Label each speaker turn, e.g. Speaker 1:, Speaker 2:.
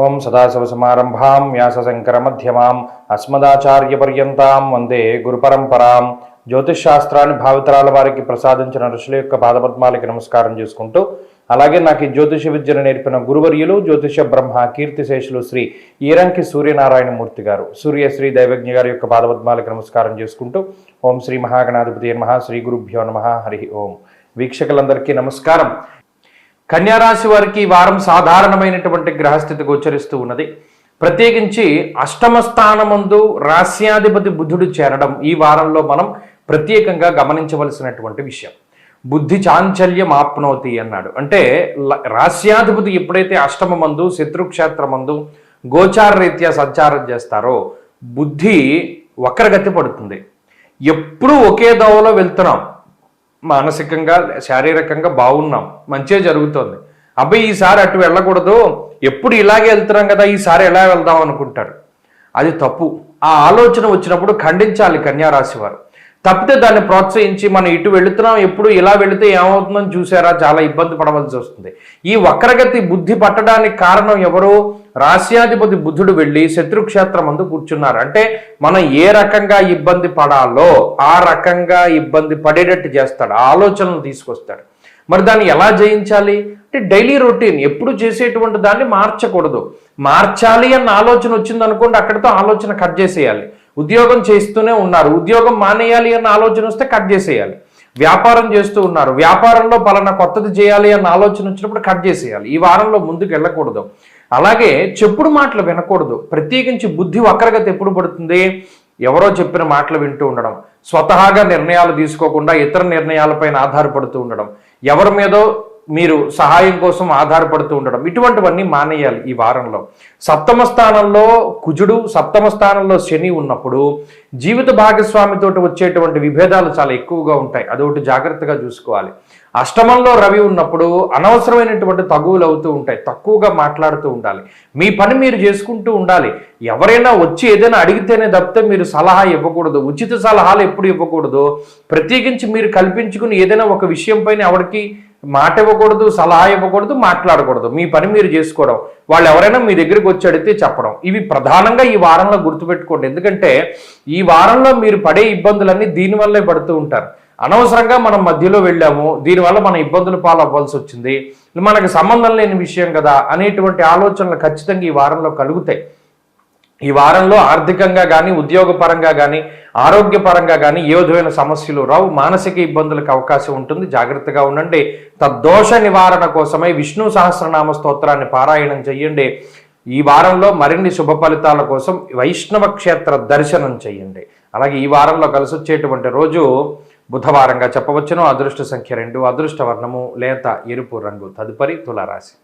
Speaker 1: ఓం సదాశివసమారంభాం వ్యాసశంకరమధ్యమాం అస్మదాచార్యపర్యంతాం వందే గురుపరంపరాం. జ్యోతిష్శాస్త్రాన్ని భావితరాల వారికి ప్రసాదించిన ఋషుల యొక్క పాదపద్మాలకి నమస్కారం చేసుకుంటూ, అలాగే నాకు ఈ జ్యోతిష విద్యను నేర్పిన గురువర్యులు జ్యోతిష బ్రహ్మ కీర్తిశేషులు శ్రీ ఈరంకి సూర్యనారాయణమూర్తి గారు, సూర్యశ్రీ దైవజ్ఞ గారి యొక్క పాదపద్మాలకి నమస్కారం చేసుకుంటూ, ఓం శ్రీ మహాగణాధిపతి నమః, శ్రీ గురుభ్యో నమః, హరి ఓం. వీక్షకులందరికీ నమస్కారం. కన్యారాశి వారికి ఈ వారం సాధారణమైనటువంటి గ్రహస్థితి గోచరిస్తూ ఉన్నది. ప్రత్యేకించి అష్టమ స్థానమందు రాస్యాధిపతి బుధుడు చేరడం ఈ వారంలో మనం ప్రత్యేకంగా గమనించవలసినటువంటి విషయం. బుద్ధి చాంచల్యం ఆప్నోతి అన్నాడు. అంటే రాస్యాధిపతి ఎప్పుడైతే అష్టమమందు శత్రుక్షేత్రమందు గోచార రీత్యా సంచారం చేస్తారో బుద్ధి వక్రగతి పడుతుంది. ఎప్పుడూ ఒకే దోవలో వెళ్తున్నాం, మానసికంగా శారీరకంగా బాగున్నాం, మంచిగా జరుగుతుంది. అబ్బాయి ఈసారి అటు వెళ్ళకూడదు, ఎప్పుడు ఇలాగే వెళ్తున్నాం కదా, ఈసారి ఎలా వెళ్దాం అనుకుంటారు. అది తప్పు. ఆ ఆలోచన వచ్చినప్పుడు ఖండించాలి కన్యారాశి వారు. తప్పితే దాన్ని ప్రోత్సహించి మనం ఇటు వెళుతున్నాం, ఎప్పుడు ఇలా వెళితే ఏమవుతుందని చూసారా, చాలా ఇబ్బంది పడవలసి వస్తుంది. ఈ వక్రగతి బుద్ధి పట్టడానికి కారణం ఎవరు? రాస్యాధిపతి బుధుడు వెళ్ళి శత్రుక్షేత్రం అందు కూర్చున్నారు. అంటే మనం ఏ రకంగా ఇబ్బంది పడాలో ఆ రకంగా ఇబ్బంది పడేటట్టు చేస్తాడు, ఆలోచనలు తీసుకొస్తాడు. మరి దాన్ని ఎలా జయించాలి అంటే డైలీ రొటీన్ ఎప్పుడు చేసేటువంటి దాన్ని మార్చకూడదు. మార్చాలి అన్న ఆలోచన వచ్చిందనుకోండి, అక్కడితో ఆలోచన కట్ చేసేయాలి. ఉద్యోగం చేస్తూనే ఉన్నారు, ఉద్యోగం మానేయాలి అన్న ఆలోచన వస్తే కట్ చేసేయాలి. వ్యాపారం చేస్తూ ఉన్నారు, వ్యాపారంలో పలానా కొత్తది చేయాలి అన్న ఆలోచన వచ్చినప్పుడు కట్ చేసేయాలి. ఈ వారంలో ముందుకు వెళ్ళకూడదు. అలాగే చెప్పుడు మాటలు వినకూడదు. ప్రత్యేకించి బుద్ధి వక్రగతి ఎప్పుడు పడుతుంది? ఎవరో చెప్పిన మాటలు వింటూ ఉండడం, స్వతహాగా నిర్ణయాలు తీసుకోకుండా ఇతర నిర్ణయాలపైన ఆధారపడుతూ ఉండడం, ఎవరి మీదో మీరు సహాయం కోసం ఆధారపడుతూ ఉండడం, ఇటువంటివన్నీ మానేయాలి ఈ వారంలో. సప్తమ స్థానంలో కుజుడు, సప్తమ స్థానంలో శని ఉన్నప్పుడు జీవిత భాగస్వామితోటి వచ్చేటువంటి విభేదాలు చాలా ఎక్కువగా ఉంటాయి. అదొకటి జాగ్రత్తగా చూసుకోవాలి. అష్టమంలో రవి ఉన్నప్పుడు అనవసరమైనటువంటి తగువులు అవుతూ ఉంటాయి. తక్కువగా మాట్లాడుతూ ఉండాలి. మీ పని మీరు చేసుకుంటూ ఉండాలి. ఎవరైనా వచ్చి ఏదైనా అడిగితేనే తప్పితే మీరు సలహా ఇవ్వకూడదు. ఉచిత సలహాలు ఎప్పుడు ఇవ్వకూడదు. ప్రత్యేకించి మీరు కల్పించుకుని ఏదైనా ఒక విషయం పైన ఎవరికి మాట ఇవ్వకూడదు, సలహా ఇవ్వకూడదు, మాట్లాడకూడదు. మీ పని మీరు చేసుకోవడం, వాళ్ళు ఎవరైనా మీ దగ్గరికి వచ్చి అడిగితే చెప్పడం, ఇవి ప్రధానంగా ఈ వారంలో గుర్తుపెట్టుకోండి. ఎందుకంటే ఈ వారంలో మీరు పడే ఇబ్బందులన్నీ దీనివల్లే పడుతూ ఉంటారు. అనవసరంగా మనం మధ్యలో వెళ్ళాము, దీనివల్ల మనం ఇబ్బందులు పాలవ్వాల్సి వచ్చింది, మనకు సంబంధం లేని విషయం కదా అనేటువంటి ఆలోచనలు ఖచ్చితంగా ఈ వారంలో కలుగుతాయి. ఈ వారంలో ఆర్థికంగా కానీ, ఉద్యోగపరంగా కానీ, ఆరోగ్యపరంగా కానీ ఏ విధమైన సమస్యలు రావు. మానసిక ఇబ్బందులకు అవకాశం ఉంటుంది. జాగ్రత్తగా ఉండండి. తద్దోష నివారణ కోసమై విష్ణు సహస్రనామ స్తోత్రాన్ని పారాయణం చెయ్యండి. ఈ వారంలో మరిన్ని శుభ ఫలితాల కోసం వైష్ణవ క్షేత్ర దర్శనం చేయండి. అలాగే ఈ వారంలో కలిసి వచ్చేటువంటి రోజు బుధవారంగా చెప్పవచ్చును. అదృష్ట సంఖ్య 2, అదృష్ట వర్ణము లేత ఎరుపు రంగు. తదుపరి తులారాశి.